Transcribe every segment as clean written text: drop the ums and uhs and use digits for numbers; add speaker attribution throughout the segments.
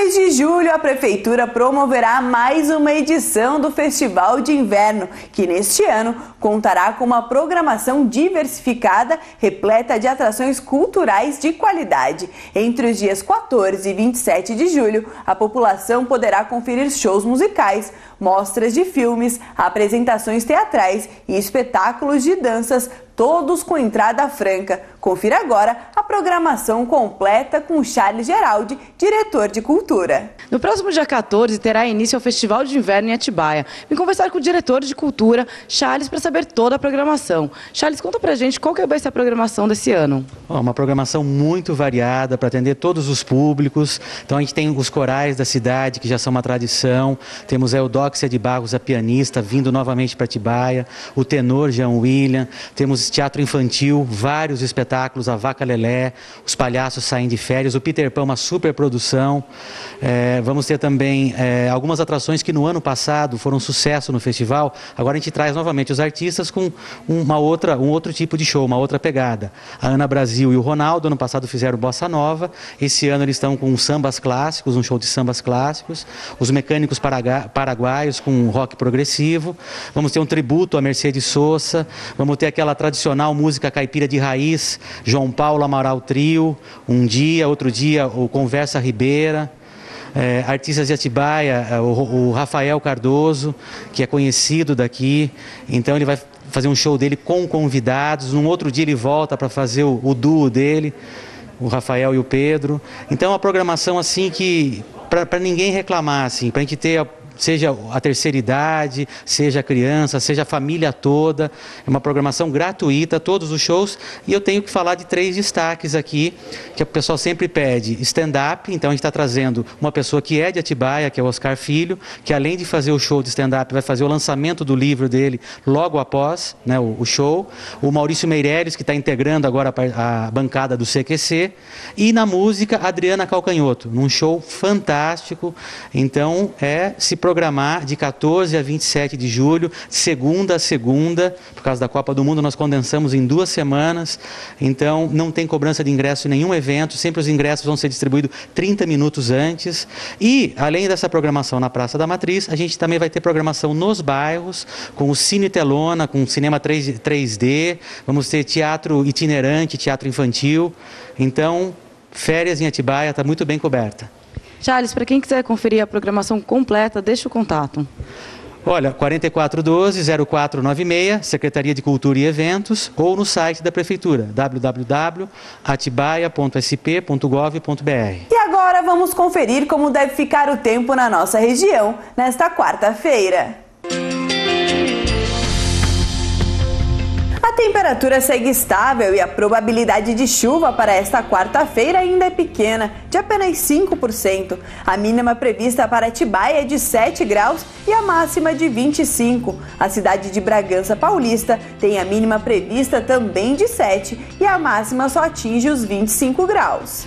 Speaker 1: mês de julho, a Prefeitura promoverá mais uma edição do Festival de Inverno, que neste ano contará com uma programação diversificada, repleta de atrações culturais de qualidade. Entre os dias 14 e 27 de julho, a população poderá conferir shows musicais, mostras de filmes, apresentações teatrais e espetáculos de danças, todos com entrada franca. Confira agora a programação completa com Charles Geraldi, diretor de Cultura.
Speaker 2: No próximo dia 14 terá início o Festival de Inverno em Atibaia. Vim conversar com o diretor de Cultura, Charles, para saber toda a programação. Charles, conta pra gente qual que vai ser a programação desse ano.
Speaker 3: Uma programação muito variada para atender todos os públicos. Então a gente tem os corais da cidade, que já são uma tradição. Temos a Eudóxia de Barros, a pianista, vindo novamente para Atibaia. O tenor Jean William. Temos teatro infantil, vários espetáculos, a Vaca Lelé, os palhaços saem de férias, o Peter Pan, uma super produção. Vamos ter também algumas atrações que no ano passado foram um sucesso no festival. Agora a gente traz novamente os artistas com um outro tipo de show, uma outra pegada. A Ana Brasil e o Ronaldo, ano passado fizeram Bossa Nova. Esse ano eles estão com sambas clássicos, um show de sambas clássicos. Os Mecânicos Paraguaios com rock progressivo. Vamos ter um tributo a Mercedes Sosa. Vamos ter aquela tradicional música caipira de raiz, João Paulo Amaral Trio. Um dia, outro dia, o Conversa Ribeira. Artistas de Atibaia, o Rafael Cardoso, que é conhecido daqui, então ele vai fazer um show dele com convidados. Num outro dia ele volta para fazer o duo dele, o Rafael e o Pedro. Então é uma programação assim que para ninguém reclamar, assim, para a gente ter seja a terceira idade, seja a criança, seja a família toda. É uma programação gratuita, todos os shows. E eu tenho que falar de 3 destaques aqui, que o pessoal sempre pede. Stand-up, então a gente está trazendo uma pessoa que é de Atibaia, que é o Oscar Filho, que além de fazer o show de stand-up, vai fazer o lançamento do livro dele logo após, né, o show. O Maurício Meireles, que está integrando agora a bancada do CQC. E na música, Adriana Calcanhoto, num show fantástico. Então, se programar de 14 a 27 de julho, segunda a segunda, por causa da Copa do Mundo, nós condensamos em 2 semanas, então não tem cobrança de ingresso em nenhum evento, sempre os ingressos vão ser distribuídos 30 minutos antes. E, além dessa programação na Praça da Matriz, a gente também vai ter programação nos bairros, com o Cine Telona, com cinema 3D, vamos ter teatro itinerante, teatro infantil. Então, férias em Atibaia está muito bem coberta.
Speaker 2: Charles, para quem quiser conferir a programação completa, deixa o contato.
Speaker 3: Olha, 4412-0496, Secretaria de Cultura e Eventos, ou no site da Prefeitura, www.atibaia.sp.gov.br.
Speaker 1: E agora vamos conferir como deve ficar o tempo na nossa região nesta quarta-feira. A temperatura segue estável e a probabilidade de chuva para esta quarta-feira ainda é pequena, de apenas 5%. A mínima prevista para Atibaia é de 7 graus e a máxima de 25. A cidade de Bragança Paulista tem a mínima prevista também de 7 e a máxima só atinge os 25 graus.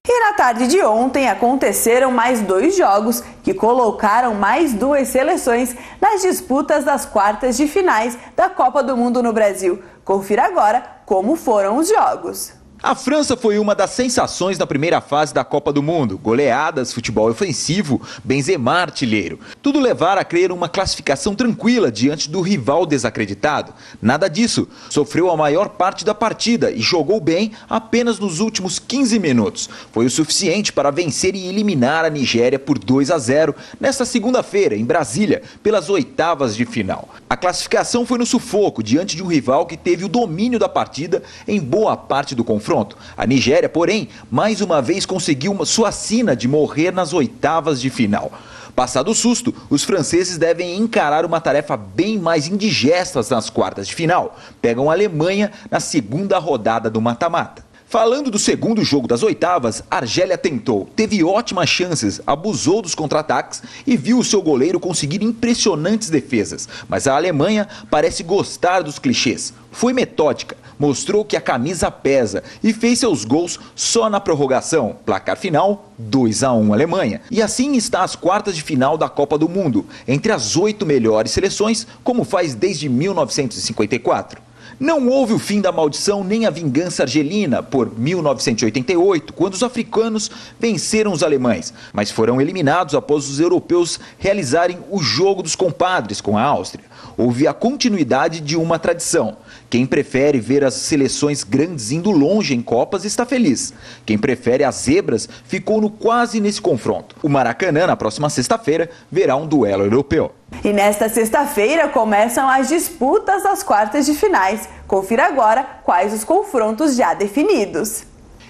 Speaker 1: E na tarde de ontem aconteceram mais 2 jogos que colocaram mais 2 seleções nas disputas das quartas de finais da Copa do Mundo no Brasil. Confira agora como foram os jogos.
Speaker 4: A França foi uma das sensações da primeira fase da Copa do Mundo. Goleadas, futebol ofensivo, Benzema artilheiro. Tudo levar a crer uma classificação tranquila diante do rival desacreditado. Nada disso. Sofreu a maior parte da partida e jogou bem apenas nos últimos 15 minutos. Foi o suficiente para vencer e eliminar a Nigéria por 2-0 nesta segunda-feira, em Brasília, pelas oitavas de final. A classificação foi no sufoco diante de um rival que teve o domínio da partida em boa parte do confronto. A Nigéria, porém, mais uma vez conseguiu sua sina de morrer nas oitavas de final. Passado o susto, os franceses devem encarar uma tarefa bem mais indigesta nas quartas de final. Pegam a Alemanha na segunda rodada do mata-mata. Falando do segundo jogo das oitavas, Argélia tentou, teve ótimas chances, abusou dos contra-ataques e viu o seu goleiro conseguir impressionantes defesas. Mas a Alemanha parece gostar dos clichês. Foi metódica, mostrou que a camisa pesa e fez seus gols só na prorrogação. Placar final, 2-1 Alemanha. E assim está as quartas de final da Copa do Mundo, entre as 8 melhores seleções, como faz desde 1954. Não houve o fim da maldição nem a vingança argelina por 1988, quando os africanos venceram os alemães, mas foram eliminados após os europeus realizarem o jogo dos compadres com a Áustria. Houve a continuidade de uma tradição. Quem prefere ver as seleções grandes indo longe em Copas está feliz. Quem prefere as zebras ficou quase nesse confronto. O Maracanã, na próxima sexta-feira, verá um duelo europeu.
Speaker 1: E nesta sexta-feira começam as disputas das quartas de finais. Confira agora quais os confrontos já definidos.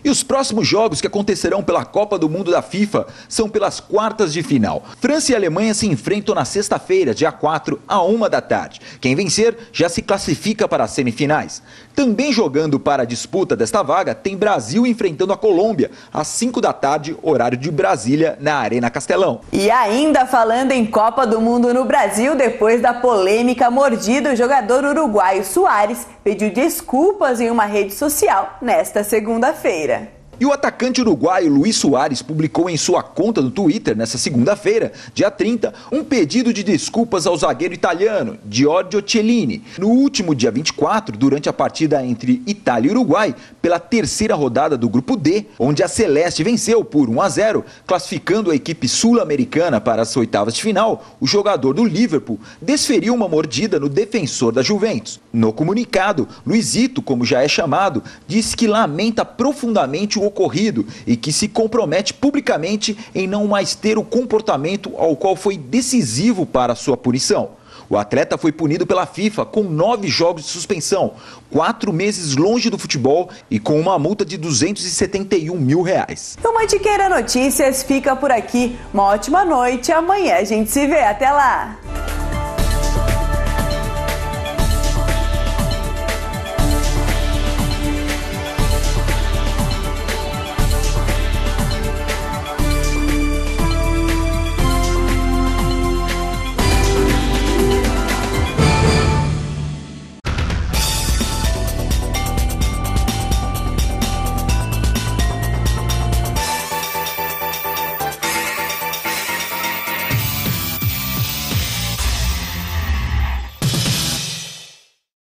Speaker 4: E os próximos jogos que acontecerão pela Copa do Mundo da FIFA são pelas quartas de final. França e Alemanha se enfrentam na sexta-feira, dia 4, à 1 da tarde. Quem vencer já se classifica para as semifinais. Também jogando para a disputa desta vaga, tem Brasil enfrentando a Colômbia, às 5 da tarde, horário de Brasília, na Arena Castelão.
Speaker 1: E ainda falando em Copa do Mundo no Brasil, depois da polêmica mordida, o jogador uruguaio Suárez pediu desculpas em uma rede social nesta segunda-feira.
Speaker 4: E o atacante uruguaio Luis Suárez publicou em sua conta no Twitter, nesta segunda-feira, dia 30, um pedido de desculpas ao zagueiro italiano, Giorgio Chiellini, no último dia 24, durante a partida entre Itália e Uruguai, pela terceira rodada do Grupo D, onde a Celeste venceu por 1-0, classificando a equipe sul-americana para as oitavas de final. O jogador do Liverpool desferiu uma mordida no defensor da Juventus. No comunicado, Luizito, como já é chamado, disse que lamenta profundamente o ocorrido e que se compromete publicamente em não mais ter o comportamento ao qual foi decisivo para a sua punição. O atleta foi punido pela FIFA com 9 jogos de suspensão, 4 meses longe do futebol e com uma multa de R$271 mil.
Speaker 1: O Mantiqueira Notícias fica por aqui. Uma ótima noite. Amanhã a gente se vê. Até lá!